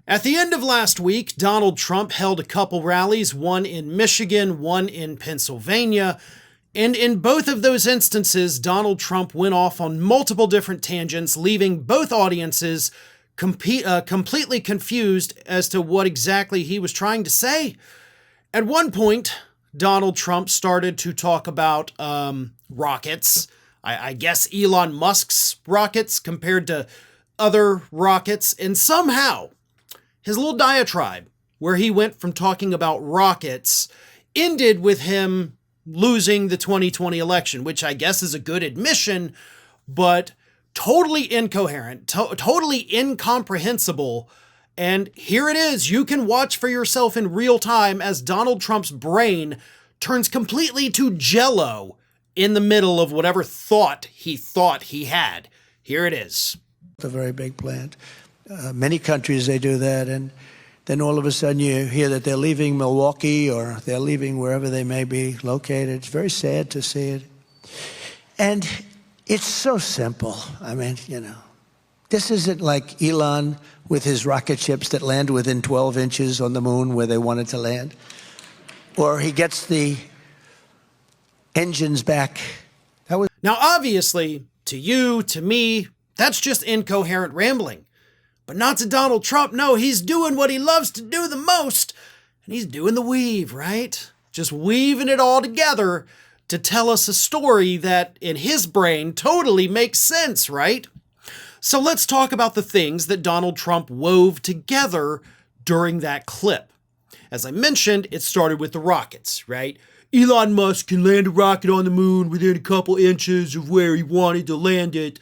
At the end of last week, Donald Trump held a couple rallies, one in Michigan, one in Pennsylvania, and in both of those instances, Donald Trump went off on multiple different tangents, leaving both audiences completely confused as to what exactly he was trying to say. At one point, Donald Trump started to talk about rockets. I guess Elon Musk's rockets compared to other rockets, and somehow his little diatribe, where he went from talking about rockets, ended with him losing the 2020 election, which I guess is a good admission, but totally incoherent, totally incomprehensible. And here it is. You can watch for yourself in real time as Donald Trump's brain turns completely to Jell-O in the middle of whatever thought he had. Here it is. A very big plant. Many countries, they do that, and then all of a sudden you hear that they're leaving Milwaukee or they're leaving wherever they may be located. It's very sad to see it. And it's so simple. I mean, this isn't like Elon with his rocket ships that land within 12 inches on the moon where they wanted to land. Or he gets the engines back. Now, obviously, to you, to me, that's just incoherent rambling. But not to Donald Trump. No, he's doing what he loves to do the most. And he's doing the weave, right? Just weaving it all together to tell us a story that, in his brain, totally makes sense, right? So let's talk about the things that Donald Trump wove together during that clip. As I mentioned, it started with the rockets, right? Elon Musk can land a rocket on the moon within a couple inches of where he wanted to land it.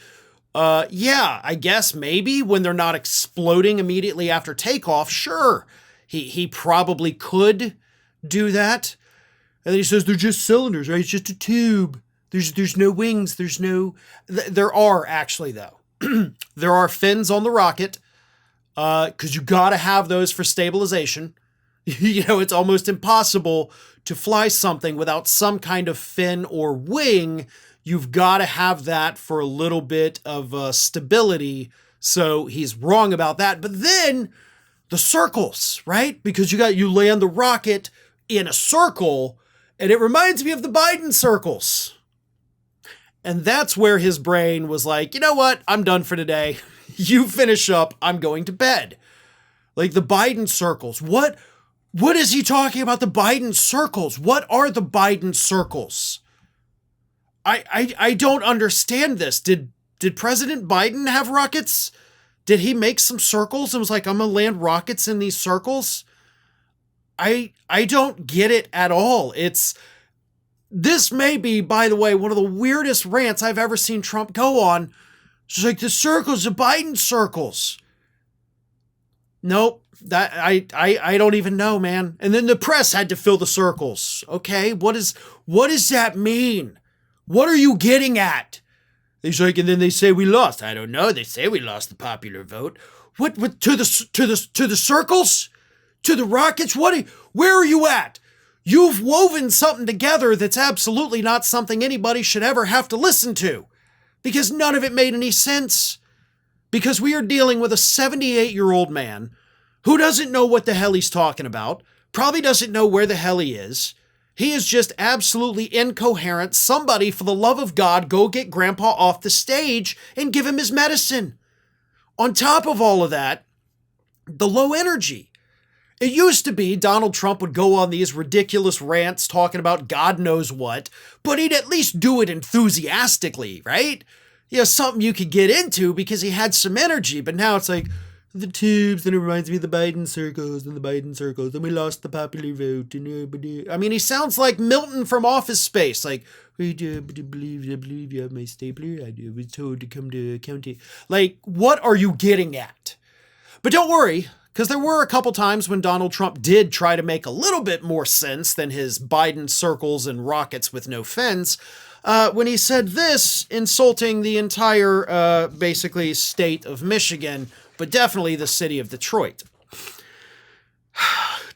Yeah, I guess maybe when they're not exploding immediately after takeoff, sure, he probably could do that. And then he says they're just cylinders, right? It's just a tube. There's no wings. There are actually though. There are fins on the rocket, because you gotta have those for stabilization. It's almost impossible to fly something without some kind of fin or wing. You've got to have that for a little bit of stability. So he's wrong about that. But then the circles, right? Because you land the rocket in a circle, and it reminds me of the Biden circles. And that's where his brain was like, you know what? I'm done for today. You finish up. I'm going to bed. Like the Biden circles. What is he talking about? The Biden circles. What are the Biden circles? I don't understand this. Did President Biden have rockets? Did he make some circles and was like, I'm going to land rockets in these circles? I don't get it at all. This may be, by the way, one of the weirdest rants I've ever seen Trump go on. It's like the circles, the Biden circles. Nope. That I don't even know, man. And then the press had to fill the circles. Okay, what does that mean? What are you getting at? He's like, and then they say we lost. I don't know. They say we lost the popular vote. What to the circles? To the rockets? Where are you at? You've woven something together that's absolutely not something anybody should ever have to listen to, because none of it made any sense. Because we are dealing with a 78-year-old man who doesn't know what the hell he's talking about, probably doesn't know where the hell he is. He is just absolutely incoherent. Somebody, for the love of God, go get Grandpa off the stage and give him his medicine. On top of all of that, the low energy. It used to be Donald Trump would go on these ridiculous rants talking about God knows what, but he'd at least do it enthusiastically, right? Something you could get into because he had some energy. But now it's like, the tubes, and it reminds me of the Biden circles, and we lost the popular vote. I mean, he sounds like Milton from Office Space. Like, I believe you have my stapler. I was told to come to county. Like, what are you getting at? But don't worry, because there were a couple times when Donald Trump did try to make a little bit more sense than his Biden circles and rockets with no fins. When he said this, insulting the entire, basically, state of Michigan, but definitely the city of Detroit.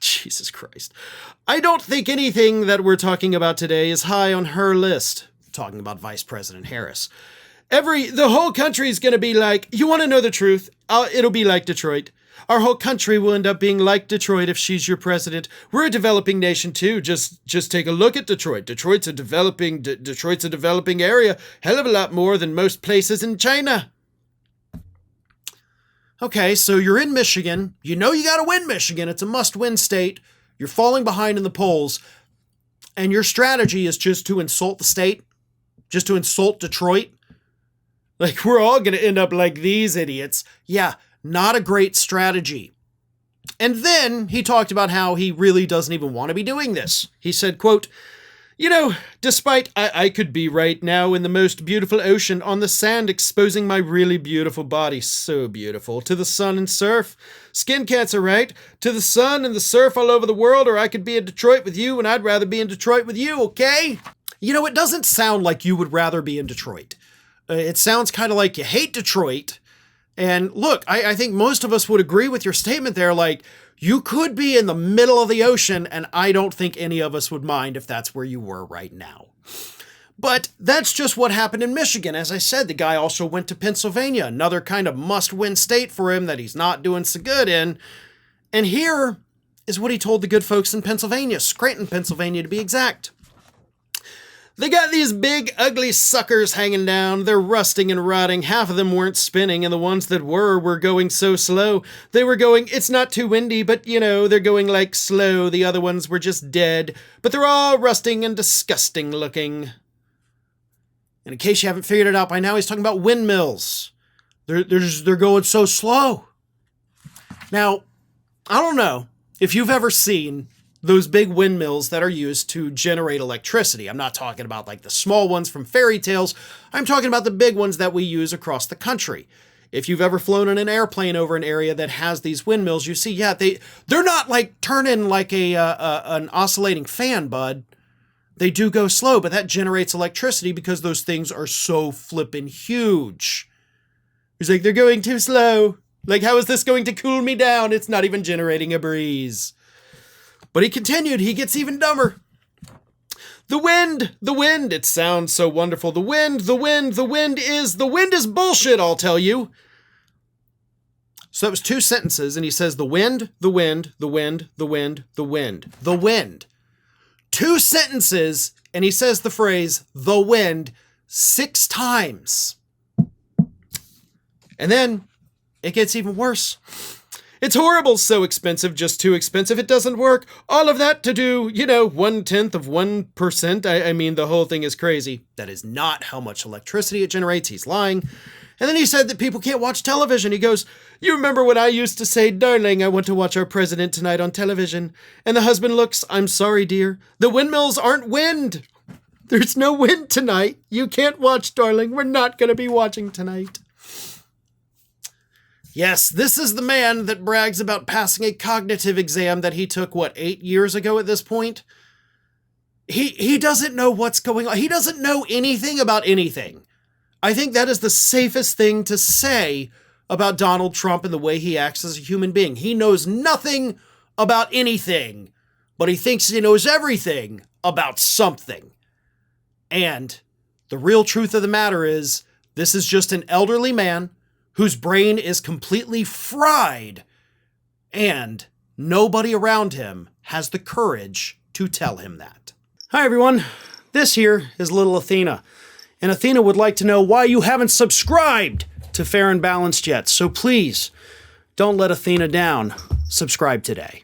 Jesus Christ. I don't think anything that we're talking about today is high on her list. Talking about Vice President Harris. The whole country is going to be like, you want to know the truth? It'll be like Detroit. Our whole country will end up being like Detroit if she's your president. We're a developing nation too. Just take a look at Detroit. Detroit's a developing area. Hell of a lot more than most places in China. Okay, so you're in Michigan. You know you gotta win Michigan. It's a must-win state. You're falling behind in the polls. And your strategy is just to insult the state? Just to insult Detroit? Like, we're all gonna end up like these idiots. Yeah, not a great strategy. And then he talked about how he really doesn't even want to be doing this. He said, quote, "You know, despite I could be right now in the most beautiful ocean on the sand exposing my really beautiful body, so beautiful, to the sun and surf. Skin cancer, right? To the sun and the surf all over the world, or I could be in Detroit with you, and I'd rather be in Detroit with you, okay?" You know, it doesn't sound like you would rather be in Detroit. It sounds kind of like you hate Detroit. And look, I think most of us would agree with your statement there. Like, you could be in the middle of the ocean, and I don't think any of us would mind if that's where you were right now. But that's just what happened in Michigan. As I said, the guy also went to Pennsylvania, another kind of must-win state for him that he's not doing so good in. And here is what he told the good folks in Pennsylvania, Scranton, Pennsylvania to be exact. "They got these big, ugly suckers hanging down. They're rusting and rotting. Half of them weren't spinning, and the ones that were going so slow. They were going, it's not too windy, but, you know, they're going like slow. The other ones were just dead. But they're all rusting and disgusting looking." And in case you haven't figured it out by now, he's talking about windmills. They're going so slow. Now, I don't know if you've ever seen those big windmills that are used to generate electricity. I'm not talking about like the small ones from fairy tales. I'm talking about the big ones that we use across the country. If you've ever flown in an airplane over an area that has these windmills, you see, yeah, they're not like turning like an oscillating fan, bud. They do go slow, but that generates electricity because those things are so flippin' huge. He's like, they're going too slow. Like, how is this going to cool me down? It's not even generating a breeze. But he continued, he gets even dumber. The wind, it sounds so wonderful. The wind is bullshit, I'll tell you. So that was 2 sentences, and he says the wind. 2 sentences, and he says the phrase, the wind, 6 times. And then it gets even worse. "It's horrible, so expensive, just too expensive, it doesn't work. All of that to do, 1/10 of 1%. I mean, the whole thing is crazy." That is not how much electricity it generates. He's lying. And then he said that people can't watch television. He goes, "You remember when I used to say, 'Darling, I want to watch our president tonight on television.' And the husband looks, 'I'm sorry, dear. The windmills aren't wind. There's no wind tonight. You can't watch, darling. We're not going to be watching tonight.'" Yes, this is the man that brags about passing a cognitive exam that he took, 8 years ago at this point? He doesn't know what's going on. He doesn't know anything about anything. I think that is the safest thing to say about Donald Trump and the way he acts as a human being. He knows nothing about anything, but he thinks he knows everything about something. And the real truth of the matter is, this is just an elderly man whose brain is completely fried, and nobody around him has the courage to tell him that. Hi everyone, this here is little Athena, and Athena would like to know why you haven't subscribed to Fair and Balanced yet, so please, don't let Athena down. Subscribe today.